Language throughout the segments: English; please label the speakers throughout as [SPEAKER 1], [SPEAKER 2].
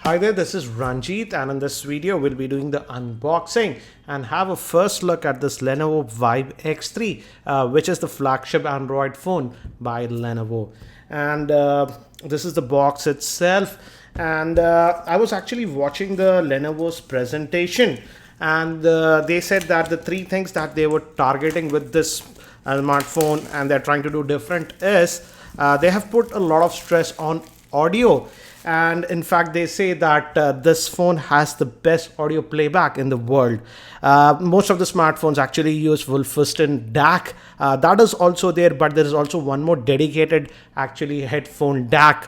[SPEAKER 1] Hi there, this is Ranjit, and in this video we'll be doing the unboxing and have a first look at this Lenovo Vibe X3, which is the flagship Android phone by Lenovo. And this is the box itself. And I was actually watching the Lenovo's presentation, and they said that the three things that they were targeting with this smartphone and they're trying to do different is they have put a lot of stress on audio. And in fact, they say that this phone has the best audio playback in the world. Most of the smartphones actually use Wolfenstein DAC. That is also there, but there is also one more dedicated actually headphone DAC,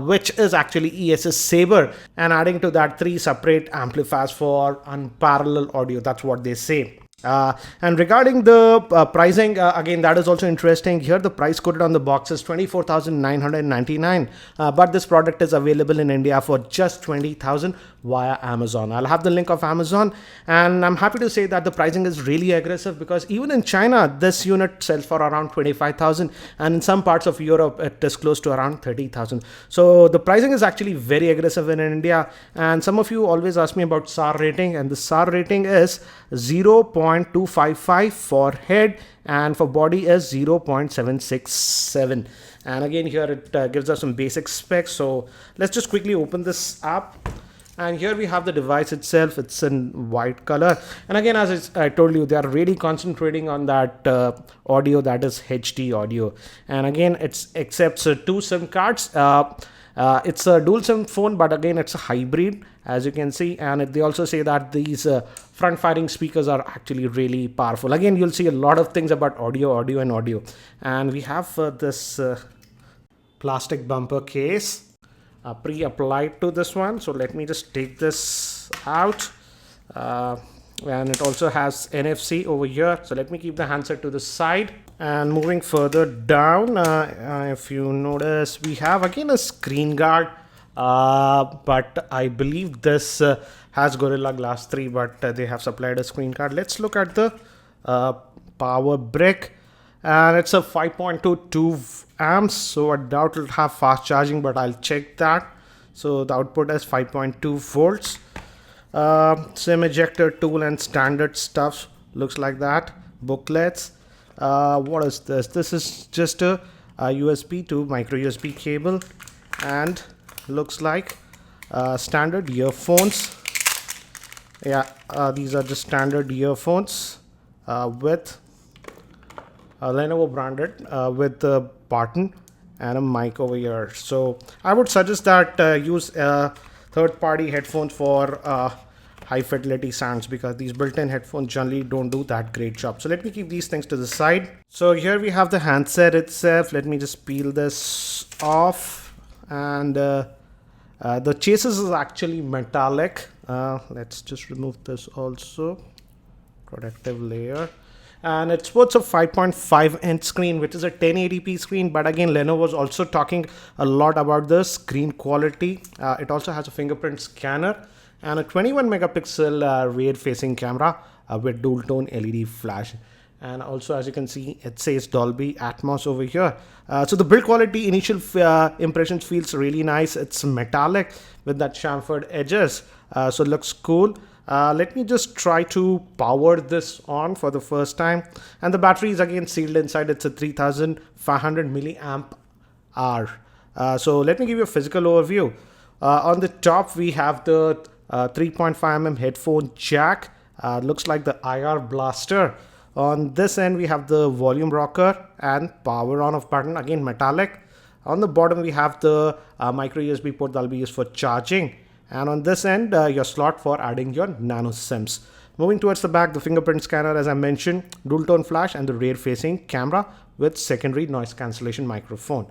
[SPEAKER 1] which is actually ESS Saber, and adding to that 3 separate amplifiers for unparalleled audio. That's what they say. And regarding the pricing, again, that is also interesting. Here, the price quoted on the box is 24,999, but this product is available in India for just 20,000 via Amazon. I'll have the link of Amazon, and I'm happy to say that the pricing is really aggressive because even in China, this unit sells for around 25,000, and in some parts of Europe, it is close to around 30,000. So the pricing is actually very aggressive in India. And some of you always ask me about SAR rating, and the SAR rating is 0.255 for head, and for body is 0.767. And again, here it gives us some basic specs. So let's just quickly open this up. And here we have the device itself. It's in white color. And again, as I told you, they are really concentrating on that audio, that is HD audio. And again, it accepts 2 SIM cards. It's a dual SIM phone, but again, it's a hybrid, as you can see. And they also say that these front firing speakers are actually really powerful. Again, you'll see a lot of things about audio. And we have this plastic bumper case pre-applied to this one. So let me just take this out. And it also has NFC over here. So let me keep the handset to the side. And moving further down, if you notice, we have again a screen guard. But I believe this has Gorilla Glass 3, but they have supplied a screen guard. Let's look at the power brick. And it's a 5.22 amps, so I doubt it'll have fast charging, but I'll check that. So the output is 5.2 volts. SIM ejector tool and standard stuff looks like that. Booklets. What is this? This is just a USB to micro USB cable, and looks like standard earphones. Yeah, these are just standard earphones with Lenovo branded with the button and a mic over here. So I would suggest that use third-party headphones for high fidelity sounds, because these built-in headphones generally don't do that great job. So let me keep these things to the side. So here we have the handset itself. Let me just peel this off, and the chassis is actually metallic. Let's just remove this also. Protective layer. And it sports a 5.5 inch screen, which is a 1080p screen. But again, Lenovo was also talking a lot about the screen quality. It also has a fingerprint scanner and a 21 megapixel rear facing camera with dual tone LED flash. And also, as you can see, it says Dolby Atmos over here. So the build quality, initial impressions feels really nice. It's metallic with that chamfered edges. So it looks cool. Let me just try to power this on for the first time. And the battery is again sealed inside. It's a 3500 milliamp hour. So let me give you a physical overview. On the top, we have the 3.5mm headphone jack. Looks like the IR blaster. On this end, we have the volume rocker and power on off button, again metallic. On the bottom, we have the micro USB port that will be used for charging. And on this end, your slot for adding your nano SIMs. Moving towards the back, the fingerprint scanner, as I mentioned, dual tone flash, and the rear facing camera with secondary noise cancellation microphone.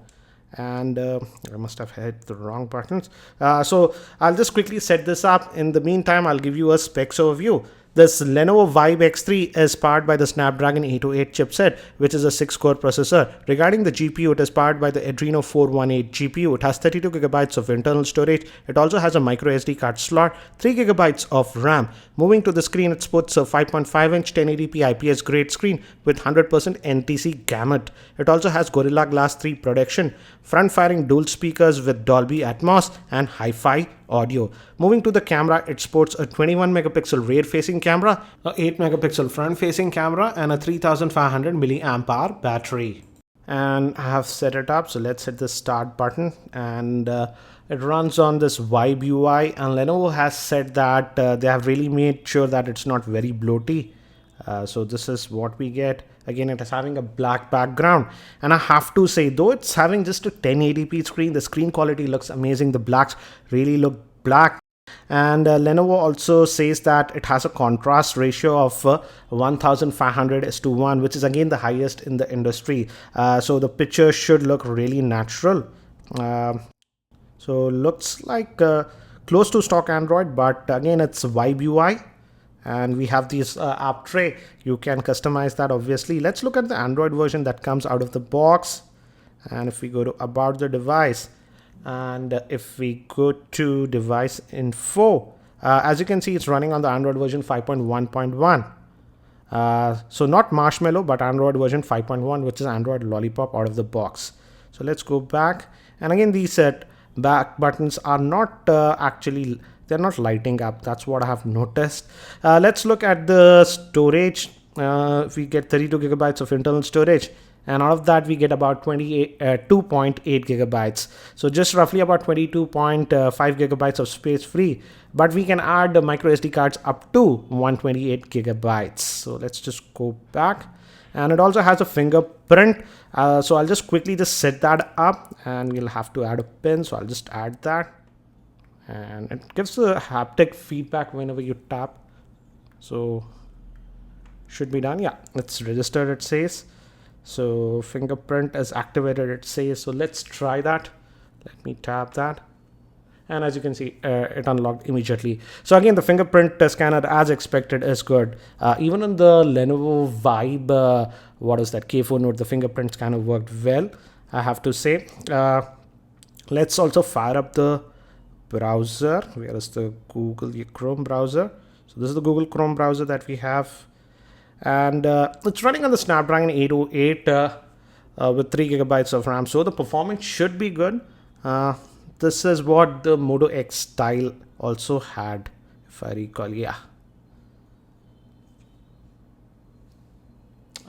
[SPEAKER 1] And I must have hit the wrong buttons. So I'll just quickly set this up. In the meantime, I'll give you a specs overview. This Lenovo Vibe X3 is powered by the Snapdragon 808 chipset, which is a 6-core processor. Regarding the GPU, it is powered by the Adreno 418 GPU. It has 32 gigabytes of internal storage. It also has a micro SD card slot, 3 gigabytes of RAM. Moving to the screen, it sports a 5.5-inch 1080p IPS grade screen with 100% NTC gamut. It also has Gorilla Glass 3 protection, front-firing dual speakers with Dolby Atmos and Hi-Fi audio. Moving to the camera, it sports a 21 megapixel rear facing camera, a 8 megapixel front facing camera, and a 3500 milliamp hour battery. And I have set it up, so let's hit the start button, and it runs on this Vibe UI, and Lenovo has said that they have really made sure that it's not very bloaty. So this is what we get. Again, it is having a black background, and I have to say, though it's having just a 1080p screen, the screen quality looks amazing. The blacks really look black. And Lenovo also says that it has a contrast ratio of 1500:1, which is again the highest in the industry. So the picture should look really natural. So looks like close to stock Android, but again it's Vibe UI. And we have this app tray. You can customize that, obviously. Let's look at the Android version that comes out of the box. And if we go to about the device, and if we go to device info, as you can see, it's running on the Android version 5.1.1. So not Marshmallow, but Android version 5.1, which is Android Lollipop out of the box. So let's go back. And again, these back buttons are not actually, they're not lighting up. That's what I have noticed. Let's look at the storage. If we get 32 gigabytes of internal storage, and out of that we get about 2.8 gigabytes. So just roughly about 22.5 gigabytes of space free, but we can add the micro SD cards up to 128 gigabytes. So let's just go back, and it also has a fingerprint. So I'll just quickly just set that up, and we'll have to add a pin. So I'll just add that, and it gives the haptic feedback whenever you tap. So should be done. Yeah, it's registered, it says. So fingerprint is activated, it says. So let's try that. Let me tap that, and as you can see, it unlocked immediately. So again, the fingerprint scanner, as expected, is good. Even on the Lenovo Vibe, what is that, K4 Note, the fingerprint scanner worked well, I have to say. Let's also fire up the browser. Where is the Google Chrome browser? So this is the Google Chrome browser that we have, and it's running on the Snapdragon 808 with 3 gigabytes of RAM. So the performance should be good. This is what the Moto X style also had, if I recall. Yeah.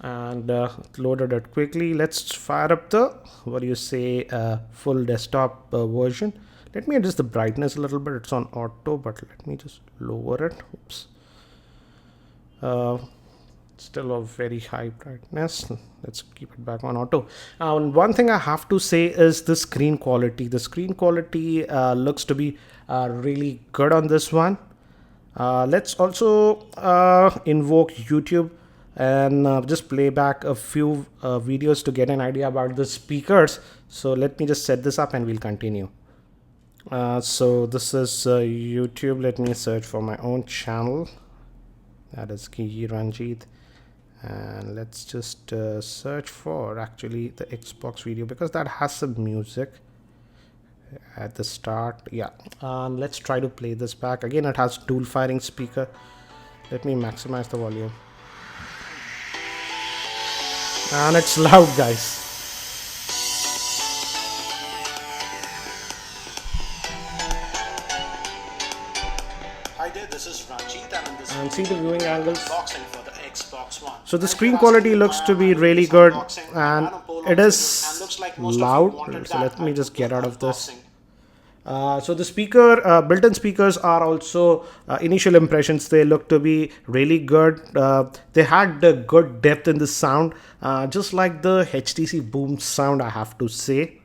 [SPEAKER 1] And loaded it quickly. Let's fire up the, what do you say, full desktop version. Let me adjust the brightness a little bit. It's on auto, but let me just lower it. Oops. Still a very high brightness. Let's keep it back on auto. And one thing I have to say is the screen quality. The screen quality looks to be really good on this one. Let's also invoke YouTube and just play back a few videos to get an idea about the speakers. So let me just set this up and we'll continue. So this is YouTube. Let me search for my own channel. That is Kiji Ranjit. And let's just search for actually the Xbox video, because that has some music at the start. Yeah, let's try to play this back. Again, it has dual firing speaker. Let me maximize the volume, and it's loud, guys.
[SPEAKER 2] Hi there, this is Ranjit,
[SPEAKER 1] and see the viewing angles.
[SPEAKER 2] Unboxing for the Xbox One.
[SPEAKER 1] So the screen quality looks to be really good, and it is loud. So let me just get out of this. So the speaker, built-in speakers are also initial impressions. They look to be really good. They had good depth in the sound, just like the HTC Boom sound, I have to say.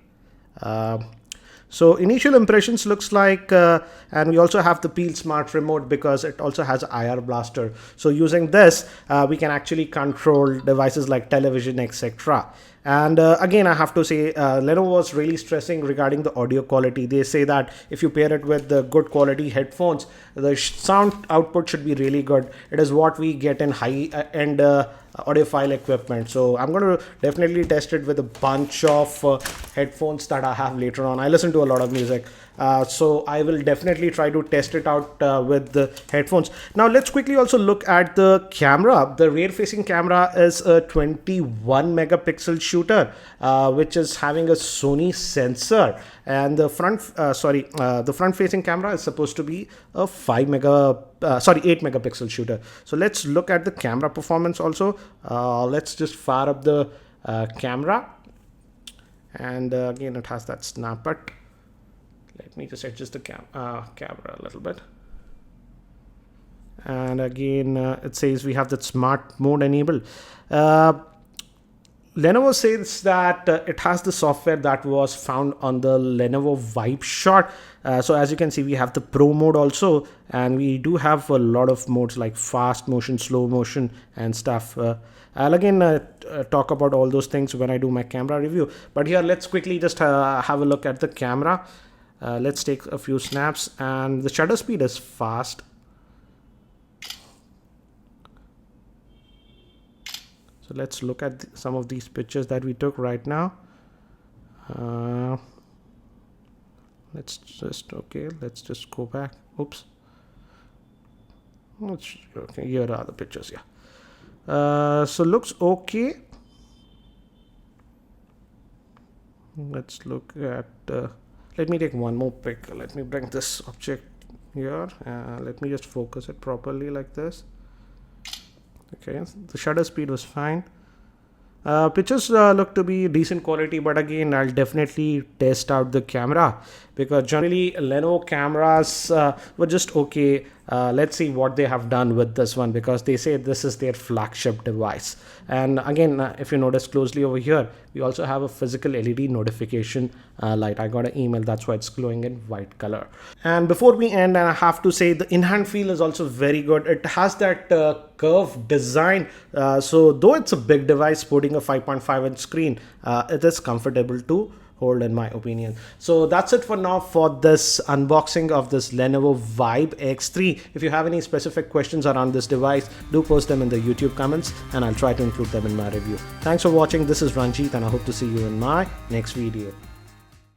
[SPEAKER 1] So initial impressions looks like, and we also have the Peel Smart Remote, because it also has IR Blaster. So using this, we can actually control devices like television, etc. And again, I have to say, Lenovo was really stressing regarding the audio quality. They say that if you pair it with the good quality headphones, the sound output should be really good. It is what we get in high-end audiophile equipment. So I'm going to definitely test it with a bunch of headphones that I have later on. I listen to a lot of music, so I will definitely try to test it out with the headphones. Now let's quickly also look at the camera. The rear facing camera is a 21 megapixel shooter, which is having a Sony sensor, and the front facing camera is supposed to be a 8 megapixel shooter. So let's look at the camera performance also. Let's just fire up the camera, and again it has that snap cut. Let me just adjust the camera a little bit. And again it says we have that smart mode enabled. Lenovo says that it has the software that was found on the Lenovo Vibe Shot. So as you can see, we have the Pro mode also, and we do have a lot of modes like fast motion, slow motion and stuff. I'll again talk about all those things when I do my camera review, but here let's quickly just have a look at the camera. Let's take a few snaps, and the shutter speed is fast. So let's look at some of these pictures that we took right now. Let's just go back. Oops. Okay, here are the pictures. Yeah. So looks okay. Let's look at. Let me take one more pic. Let me bring this object here. Let me just focus it properly like this. Okay, the shutter speed was fine. Pictures look to be decent quality, but again I'll definitely test out the camera, because generally Lenovo cameras were just okay. Let's see what they have done with this one, because they say this is their flagship device. And again, if you notice closely over here, we also have a physical LED notification light. I got an email, that's why it's glowing in white color. And before we end, I have to say the in-hand feel is also very good. It has that curved design, so though it's a big device sporting a 5.5-inch screen, it is comfortable to hold, in my opinion. So that's it for now for this unboxing of this Lenovo Vibe X3. If you have any specific questions around this device, do post them in the YouTube comments and I'll try to include them in my review. Thanks for watching. This is Ranjit and I hope to see you in my next video.